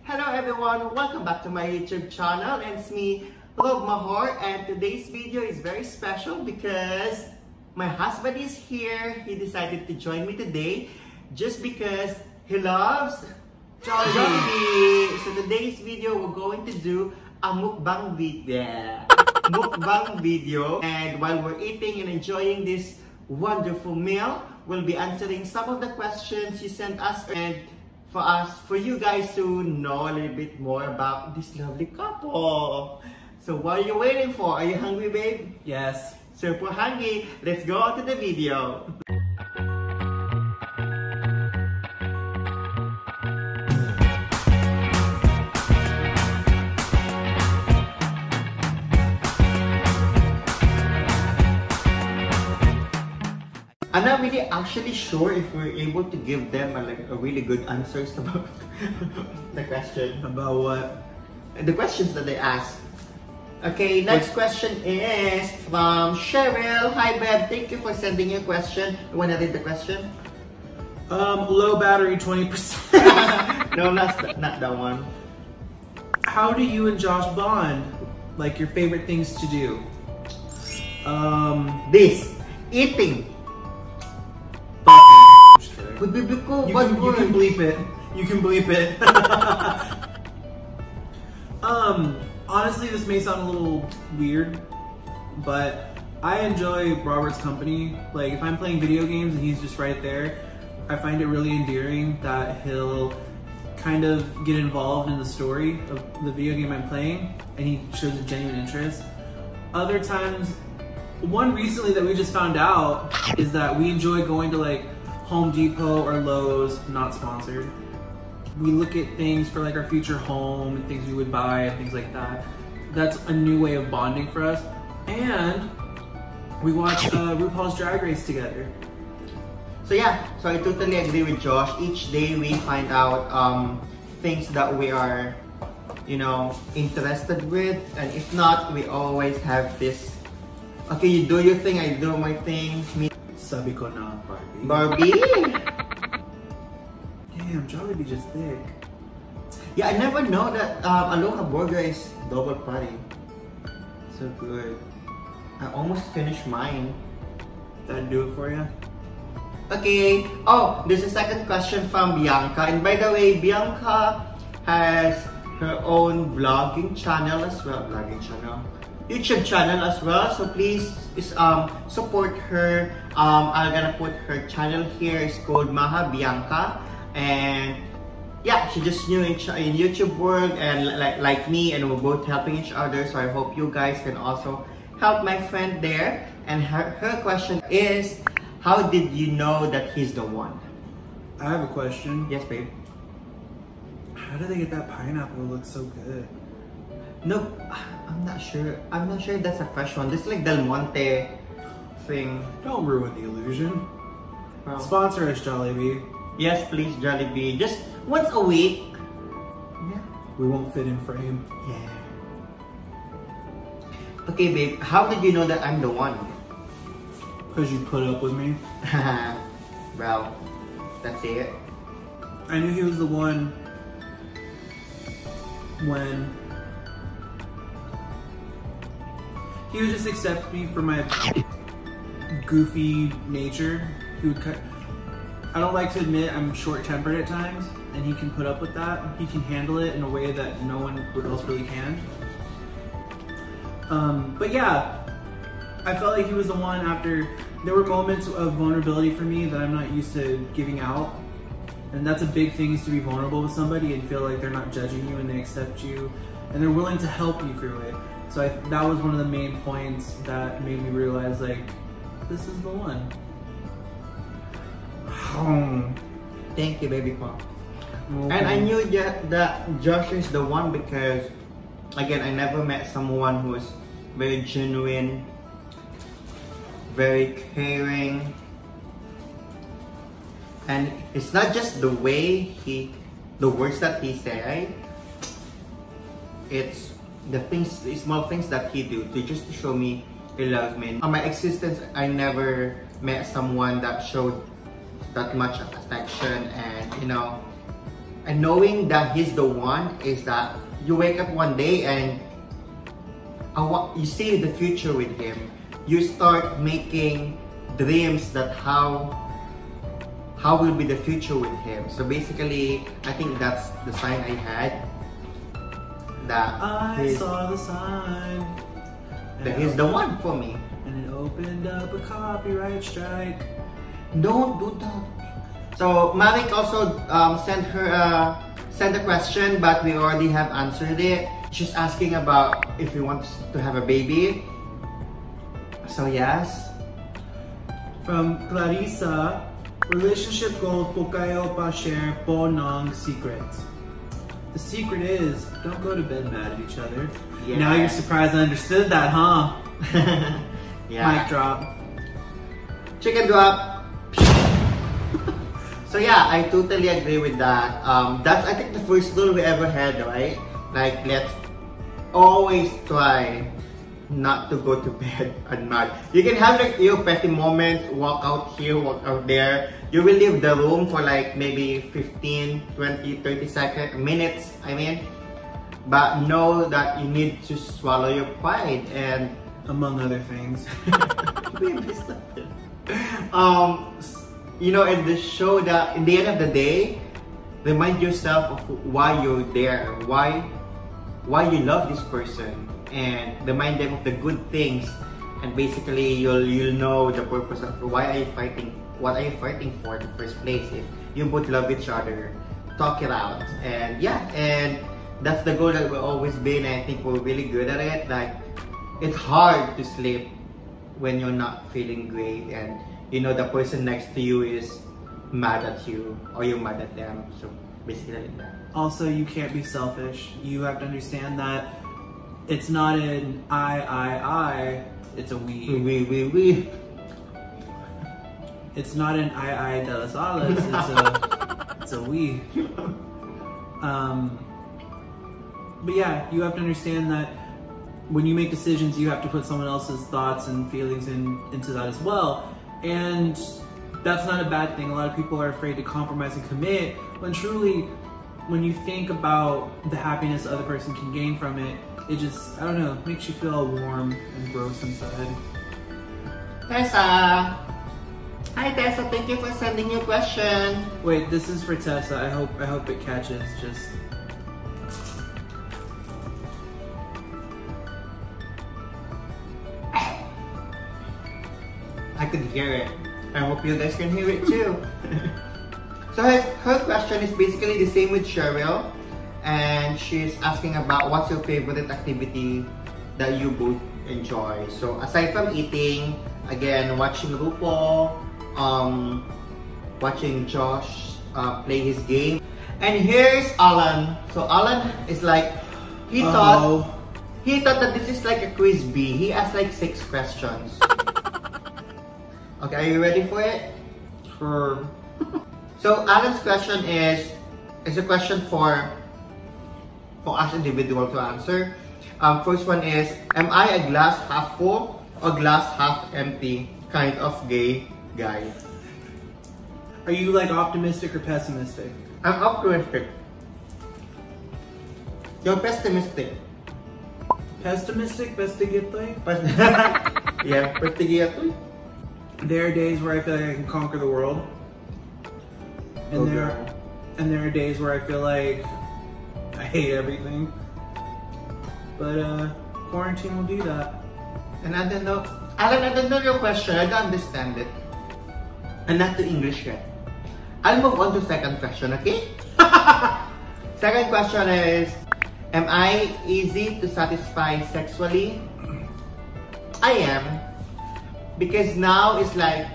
Hello everyone, welcome back to my YouTube channel, and it's me, Rob Mahor, and today's video is very special because my husband is here. He decided to join me today just because he loves JOLLIBEE. So today's video we're going to do a mukbang video, and while we're eating and enjoying this wonderful meal, we'll be answering some of the questions you sent us, and for you guys to know a little bit more about this lovely couple. So what are you waiting for? Are you hungry, babe? Yes. Super hungry. Let's go on to the video. I'm not really actually sure if we're able to give them a really good answers about the question. About what? The questions that they asked. Okay, next question is from Cheryl. Hi, Beb. Thank you for sending your question. You want to read the question? Low battery 20%. No, not that one. How do you and Josh bond? Like your favorite things to do? This. Eating. Just kidding. You can bleep it. You can bleep it. Honestly, this may sound a little weird, but I enjoy Robert's company. Like, if I'm playing video games and he's just right there, I find it really endearing that he'll kind of get involved in the story of the video game I'm playing, and he shows a genuine interest. Other times, one recently that we just found out is that we enjoy going to like Home Depot or Lowe's, not sponsored. We look at things for like our future home and things we would buy and things like that. That's a new way of bonding for us. And we watch RuPaul's Drag Race together. So yeah, so I totally agree with Josh. Each day we find out things that we are, you know, interested with, and if not, we always have this. Okay, you do your thing, I do my thing. Sabi ko na, Barbie. Barbie! Damn, Jollibee just thick. Yeah, I never know that Aloha Burger is double patty. So good. I almost finished mine. That'd do it for you? Okay. Oh, there's a second question from Bianca. And by the way, Bianca has her own vlogging channel as well. YouTube channel as well. So please support her. I'm gonna put her channel here. It's called Maha Bianca. And yeah, she's just new in YouTube world, and like me, and we're both helping each other. So I hope you guys can also help my friend there. And her question is, how did you know that he's the one? I have a question. Yes, babe. How do they get that pineapple? It looks so good. No, I'm not sure. I'm not sure if that's a fresh one. This is like Del Monte thing. Don't ruin the illusion. Well, Sponsor us, Jollibee. yes, please, JOLLIBEE. Just once a week. Yeah. We won't fit in frame. Yeah. Okay, babe. How did you know that I'm the one? Because you put up with me. Well, that's it. I knew he was the one when he would just accept me for my goofy nature. He would cut. I don't like to admit I'm short-tempered at times, and he can put up with that. He can handle it in a way that no one else really can. But yeah, I felt like he was the one after. There were moments of vulnerability for me that I'm not used to giving out. And that's a big thing, is to be vulnerable with somebody and feel like they're not judging you and they accept you and they're willing to help you through it. So that was one of the main points that made me realize, like, this is the one. Thank you, baby. Okay. And I knew that Josh is the one because, again, I never met someone who was very genuine, very caring, and it's not just the way the words that he say. It's the small things that he do just to show me he loves me. On my existence, I never met someone that showed that much of affection and, you know, And knowing that he's the one is that you wake up one day and you see the future with him. You start making dreams that how will be the future with him. So basically, I think that's the sign I had. That I saw the sign. That he's the one for me. And it opened up a copyright strike. Don't do that. So Marik also sent a question, but we already have answered it. She's asking about if he wants to have a baby. So yes. From Clarissa, relationship goals po kayo pa-share po ng secrets. The secret is, don't go to bed mad at each other. Yeah. Now you're surprised I understood that, huh? Yeah. Mic drop. Chicken drop. So yeah, I totally agree with that. That's I think the first rule we ever had, right? Like, let's always try not to go to bed at night. You can have like your petty moments, walk out here, walk out there. You will leave the room for like maybe 15, 20, 30 minutes, I mean. But know that you need to swallow your pride and among other things. You know, in the show that in the end of the day, remind yourself of why you're there, why you love this person, and remind them of the good things, and basically you'll know the purpose of what are you fighting for in the first place. If you both love each other, talk it out, and yeah, and that's the goal that we've always been. I think we're really good at it. Like, it's hard to sleep when you're not feeling great, and you know the person next to you is mad at you or you're mad at them. So basically like that. Also, you can't be selfish. You have to understand that it's not an I, it's a we. We. It's not an I de las alas, it's a we. But yeah, you have to understand that when you make decisions, you have to put someone else's thoughts and feelings into that as well. And that's not a bad thing. A lot of people are afraid to compromise and commit, when truly, when you think about the happiness the other person can gain from it, it just, I don't know, makes you feel warm and gross inside. Tessa! Hi Tessa, thank you for sending your question. Wait, this is for Tessa. I hope it catches. Just I could hear it. I hope you guys can hear it too. So her question is basically the same with Cheryl, and she's asking about what's your favorite activity that you both enjoy. So aside from eating, again, watching RuPaul, watching Josh play his game. And here's Alan. So Alan is like, he thought that this is like a quiz bee. He asked like 6 questions. Okay, are you ready for it? Sure. So Alan's question is a question for us individual to answer. First one is, am I a glass half full or glass half empty kind of gay guy? Are you like optimistic or pessimistic? I'm optimistic. You're pessimistic. Pessimistic? Pestigitoy? Yeah, pestigitoy. There are days where I feel like I can conquer the world. And there are days where I feel like I hate everything. But quarantine will do that. And I don't know, Alan, I don't know your question. I don't understand it. I'm not too English yet. I'll move on to second question, okay? Second question is, am I easy to satisfy sexually? I am. Because now it's like,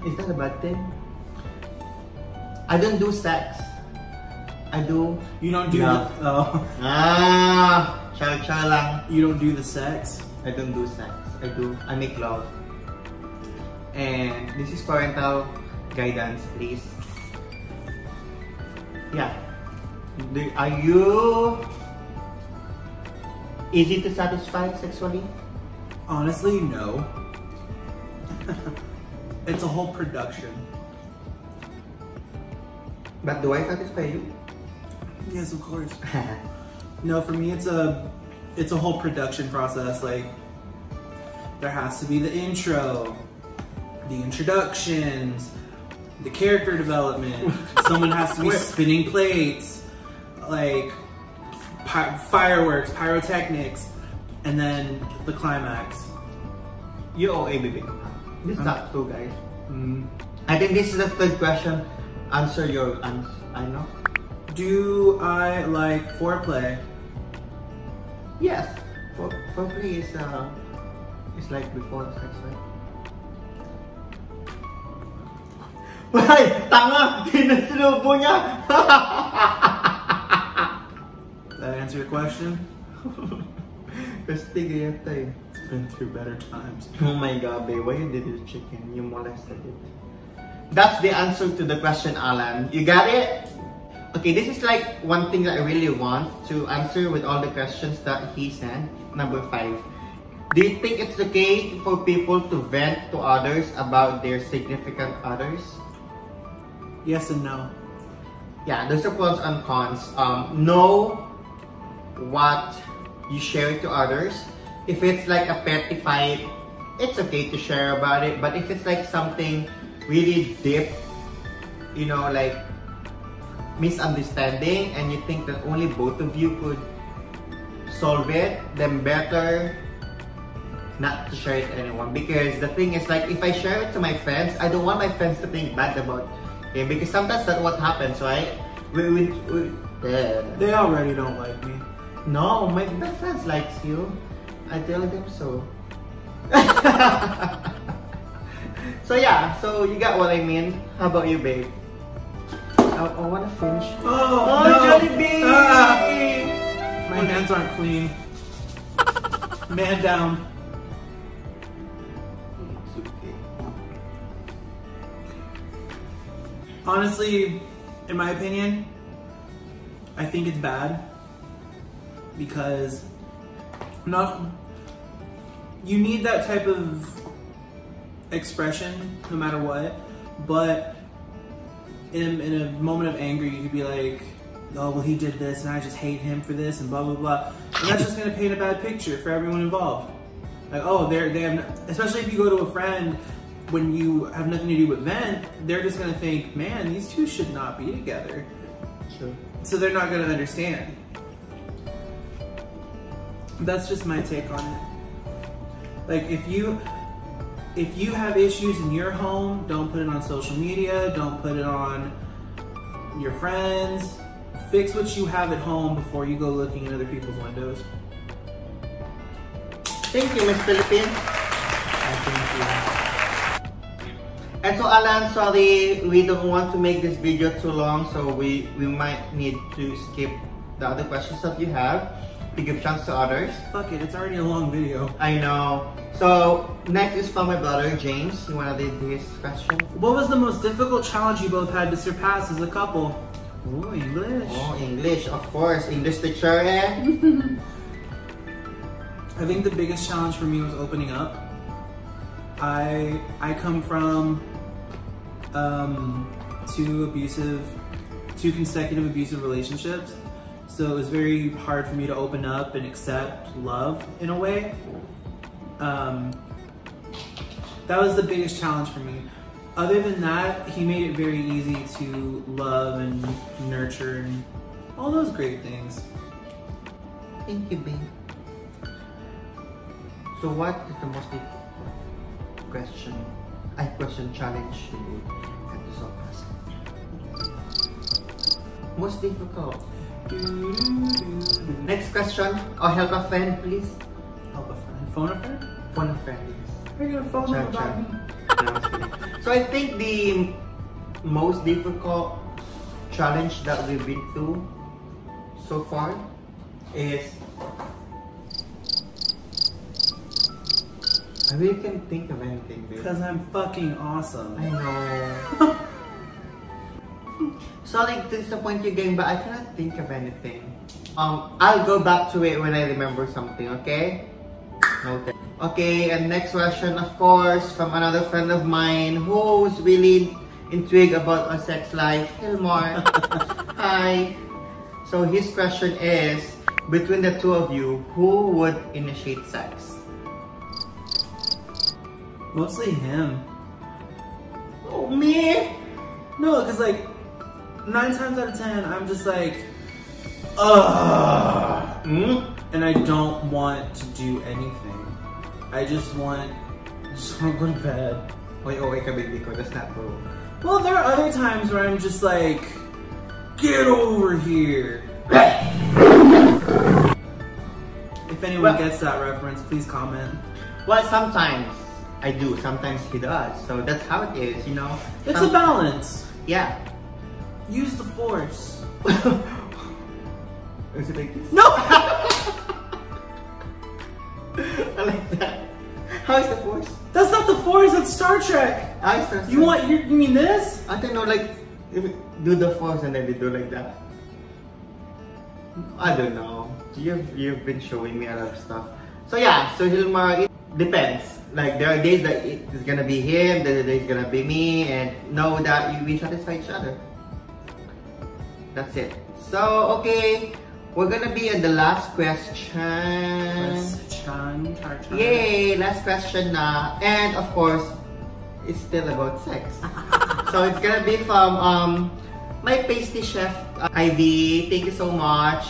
is that a bad thing? I don't do sex. I do. You don't do love. Chal lang. You don't do the sex? I don't do sex. I make love. And this is parental guidance, please. Yeah. Are you easy to satisfy sexually? Honestly, no. It's a whole production. But do I satisfy you? Yes, of course. No, for me it's a whole production process. Like, there has to be the intro, the introductions, the character development. Someone has to be spinning plates, like fireworks, pyrotechnics, and then the climax. You owe ABB. This is not two, guys. I think this is the third question. Answer your answer. I know. Do I like foreplay? Yes. Foreplay is like before sex, right? Why? Tanga! Hinasalubo niya! That answer your question? Kasi yata eh. It's been through better times. Oh my god, babe. Why you did this chicken? You molested it. That's the answer to the question, Alan. You got it? Okay, this is like one thing that I really want to answer with all the questions that he sent. Number 5. Do you think it's okay for people to vent to others about their significant others? Yes and no. Yeah, there's a pros and cons. Know what you share to others. If it's like a petty fight, it's okay to share about it. But if it's like something really deep, you know, like misunderstanding, and you think that only both of you could solve it, then better not to share it to anyone. Because the thing is, like, if I share it to my friends, I don't want my friends to think bad about it, because sometimes that's what happens, right? They already don't like me. No, my friends likes you. I tell them so. So yeah, so you got what I mean. How about you, babe? I want to finish. Oh no. JOLLIBEE! My hands aren't clean. Man down. It's okay. Honestly, in my opinion, I think it's bad because you need that type of expression no matter what, but in a moment of anger you could be like, oh well, he did this and I just hate him for this and blah blah blah, and that's just gonna paint a bad picture for everyone involved. Like, oh, they have, especially if you go to a friend when you have nothing to do with vent, they're just gonna think, man, these two should not be together. Sure. So they're not gonna understand. That's just my take on it. Like, if you have issues in your home, don't put it on social media, don't put it on your friends. Fix what you have at home before you go looking in other people's windows. Thank you, Miss Philippines. Thank you. And so, Alan, sorry, we don't want to make this video too long, so we might need to skip the other questions that you have to give chance to others. Fuck it, it's already a long video. I know. So, next is from my brother, James. You wanna read his question? What was the most difficult challenge you both had to surpass as a couple? Oh, English. Oh, English, of course. English teacher, eh? I think the biggest challenge for me was opening up. I come from two consecutive abusive relationships. So it was very hard for me to open up and accept love in a way. That was the biggest challenge for me. Other than that, he made it very easy to love and nurture and all those great things. Thank you, babe. So what is the most difficult question challenge you had to surpass? Most difficult. Next question. Or help a friend, please. Help a friend. Phone a friend? Phone a friend, yes. Are you gonna phone them about me? No, I'm just kidding. So I think the most difficult challenge that we've been through so far is, I really can't think of anything, babe. Because I'm fucking awesome. I know. Sorry to disappoint you again, but I cannot think of anything. I'll go back to it when I remember something, okay? Okay. Okay, and next question, of course, from another friend of mine who's really intrigued about our sex life, Hilmar. Hi. So his question is, between the two of you, who would initiate sex? Mostly him. Oh, me? No, because like 9 times out of 10, I'm just like, ugh. And I don't want to do anything. I just want to go to bed. Wait, baby, that's not cool. Well, there are other times where I'm just like, get over here. If anyone gets that reference, please comment. Well, sometimes I do, sometimes he does. So that's how it is, you know? It's a balance. Yeah. Use the force. Is it like this? No! I like that. How is the force? That's not the force, that's Star Trek. You mean this? I don't know, like, if you do the force and then they do like that. I don't know. You've been showing me a lot of stuff. So yeah, so Hilmar, it depends. Like there are days that it's gonna be him, there are days it's gonna be me, and know that we satisfy each other. That's it. So okay, we're gonna be at the last question. Yay, last question na. And of course, it's still about sex. So it's gonna be from my pastry chef, Ivy. Thank you so much.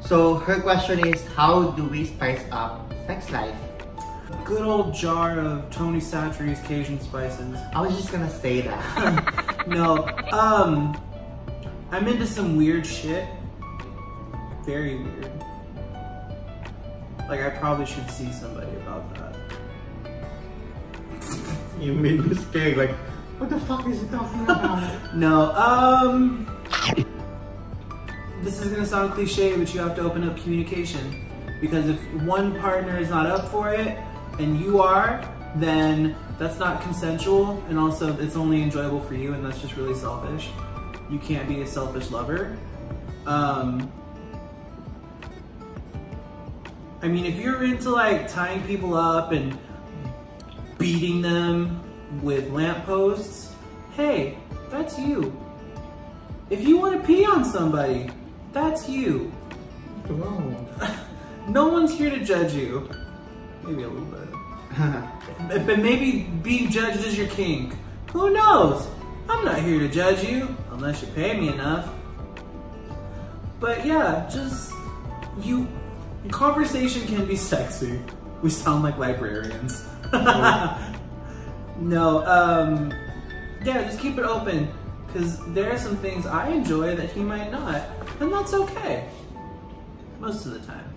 So her question is, how do we spice up sex life? Good old jar of Tony Chachere's Cajun spices. I was just gonna say that. No, I'm into some weird shit. Very weird. Like I probably should see somebody about that. You made me scared, like, what the fuck is he talking about? No, this is gonna sound cliche, but you have to open up communication. Because if one partner is not up for it, and you are, then that's not consensual, and also it's only enjoyable for you, and that's just really selfish. You can't be a selfish lover. I mean, if you're into like tying people up and beating them with lampposts, hey, that's you. If you want to pee on somebody, that's you. Whoa. No one's here to judge you. Maybe a little bit. But maybe being judged is your kink. Who knows? I'm not here to judge you, unless you pay me enough. But yeah, just, conversation can be sexy. We sound like librarians. No, yeah, just keep it open. Because there are some things I enjoy that he might not. And that's okay. Most of the time.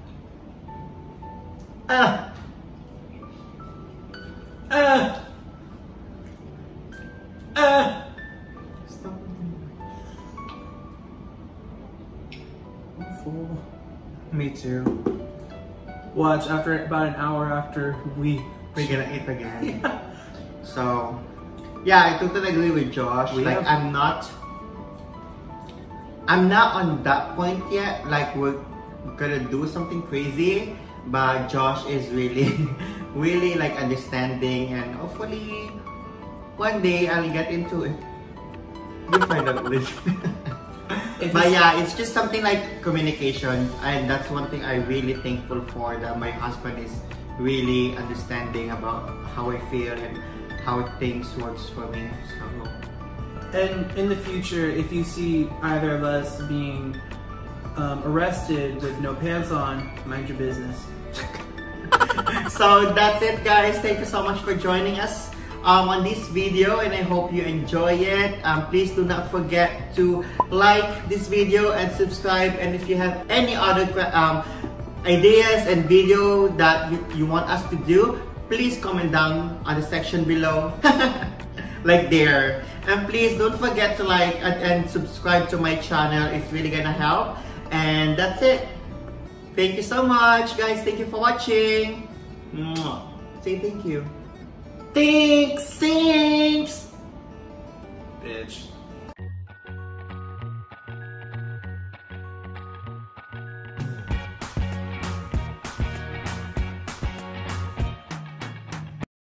Stop. I'm full. Me too. Watch, after about an hour after we're gonna eat again. Yeah. So, yeah, I totally agree with Josh. I'm not on that point yet. Like, we're gonna do something crazy, but Josh is really, really like understanding, and hopefully one day I'll get into it. You'll find out later. But yeah, it's just something like communication, and that's one thing I'm really thankful for, that my husband is really understanding about how I feel and how things works for me. So. And in the future, if you see either of us being arrested with no pants on, mind your business. So that's it, guys. Thank you so much for joining us on this video, and I hope you enjoy it. Please do not forget to like this video and subscribe, and if you have any other ideas and video that you want us to do, please comment down on the section below. Like there. And please don't forget to like and subscribe to my channel. It's really gonna help. And that's it. Thank you so much, guys. Thank you for watching. Say thank you. Thanks.